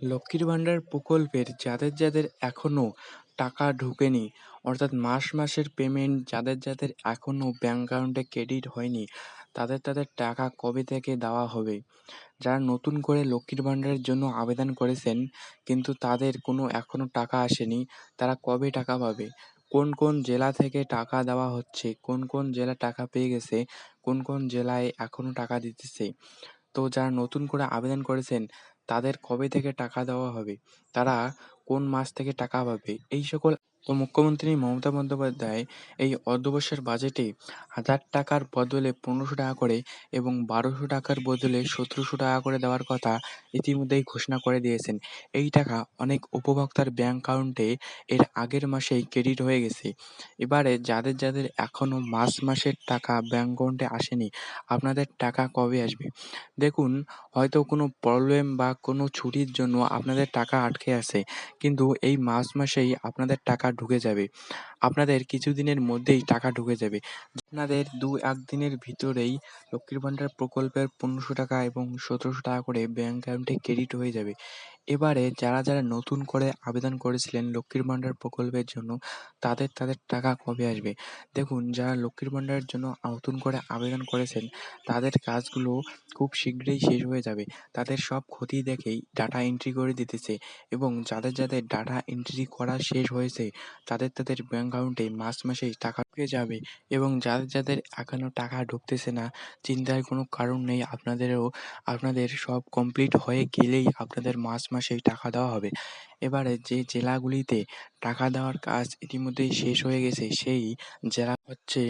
লক্ষ্মীর ভাণ্ডার প্রকল্পের যাদের এখনো টাকা ঢোকেনি, অর্থাৎ মাসের পেমেন্ট যাদের এখনো ব্যাংক অ্যাকাউন্টে ক্রেডিট হয়নি, তাদের টাকা কবে থেকে দেওয়া হবে? যারা নতুন করে লক্ষ্মীর ভাণ্ডারের জন্য আবেদন করেছেন কিন্তু তাদের কোনো এখনো টাকা আসেনি, তারা কবে টাকা পাবে? কোন কোন জেলা থেকে টাকা দেওয়া হচ্ছে? কোন কোন জেলা টাকা পেয়ে গেছে? কোন কোন জেলায় এখনো টাকা দিতেছে? তো যারা নতুন করে আবেদন করেছেন তাদের কবে থেকে টাকা দেওয়া হবে? তারা কোন মাস থেকে টাকা পাবে? এই সকল মুখ্যমন্ত্রী মমতা বন্দ্যোপাধ্যায় এই অর্থবর্ষের বাজেটে ৳১,০০০ বদলে ৳১৫০০ করে এবং ৳১২০০ বদলে ৳১৭০০ করে দেওয়ার কথা ইতিমধ্যেই ঘোষণা করে দিয়েছেন। এই টাকা অনেক উপভোক্তার ব্যাংক অ্যাকাউন্টে এর আগের মাসেই ক্রেডিট হয়ে গেছে। এবারে যাদের এখনো মাসের টাকা ব্যাংক অ্যাকাউন্টে আসেনি, আপনাদের টাকা কবে আসবে? দেখুন, হয়তো কোনো প্রবলেম বা কোনো ছুটির জন্য আপনাদের টাকা আটকে আছে, কিন্তু এই মাসেই আপনাদের টাকা ঢুকে যাবে। আপনাদের কিছুদিনের মধ্যেই টাকা ঢুকে যাবে। আপনাদের ২-১ দিনের ভিতরেই লক্ষ্মীর ভাণ্ডার প্রকল্পের ৳১৫০০ এবং ৳১৭০০ করে ব্যাংক অ্যাকাউন্টে ক্রেডিট হয়ে যাবে। এবারে যারা নতুন করে আবেদন করেছিলেন লক্ষ্মীর ভাণ্ডার প্রকল্পের জন্য, তাদের টাকা কবে আসবে? দেখুন, যারা লক্ষ্মীর ভাণ্ডারের জন্য নতুন করে আবেদন করেছেন, তাদের কাজগুলো খুব শীঘ্রই শেষ হয়ে যাবে। তাদের সব খতিয়ে দেখেই ডাটা এন্ট্রি করে দিতেছে এবং যাদের ডাটা এন্ট্রি করা শেষ হয়েছে, তাদের ব্যাংক অ্যাকাউন্টে মাসেই টাকা ঢুকে যাবে এবং যাদের এখনো টাকা ঢুকতেছে না, চিন্তার কোনো কারণ নেই। আপনাদের সব কমপ্লিট হয়ে গেলেই আপনাদের মাসেই টাকা দেওয়া হবে। এবারে যে জেলাগুলিতে টাকা দেওয়ার কাজ ইতিমধ্যেই শেষ হয়ে গেছে, সেই জেলা হচ্ছে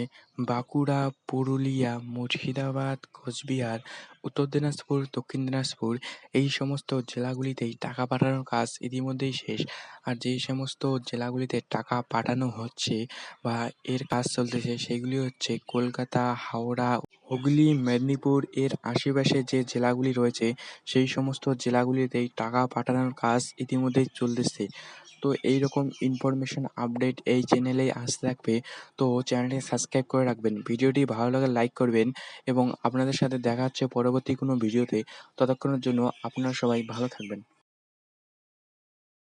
বাঁকুড়া, পুরুলিয়া, মুর্শিদাবাদ, কোচবিহার, উত্তর দিনাজপুর, দক্ষিণ দিনাজপুর এই সমস্ত জেলাগুলিতেই টাকা পাঠানোর কাজ ইতিমধ্যেই শেষ। আর যেই সমস্ত জেলাগুলিতে টাকা পাঠানো হচ্ছে বা এর কাজ চলতেছে সেগুলি হচ্ছে কলকাতা, হাওড়া, হুগলি, মেদিনীপুর এর আশেপাশে যে জেলাগুলি রয়েছে সেই সমস্ত জেলাগুলিতেই টাকা পাঠানোর কাজ ইতিমধ্যেই চলতেছে। তো এইরকম ইনফরমেশন আপডেট এই চ্যানেলেই আসতে থাকবে। তো চ্যানেলটি সাবস্ক্রাইব করে রাখবেন। ভিডিওটি ভালো লাগলে লাইক করবেন এবং আপনাদের সাথে দেখা হচ্ছে পরবর্তী কোনো ভিডিওতে। ততক্ষণের জন্য আপনারা সবাই ভালো থাকবেন।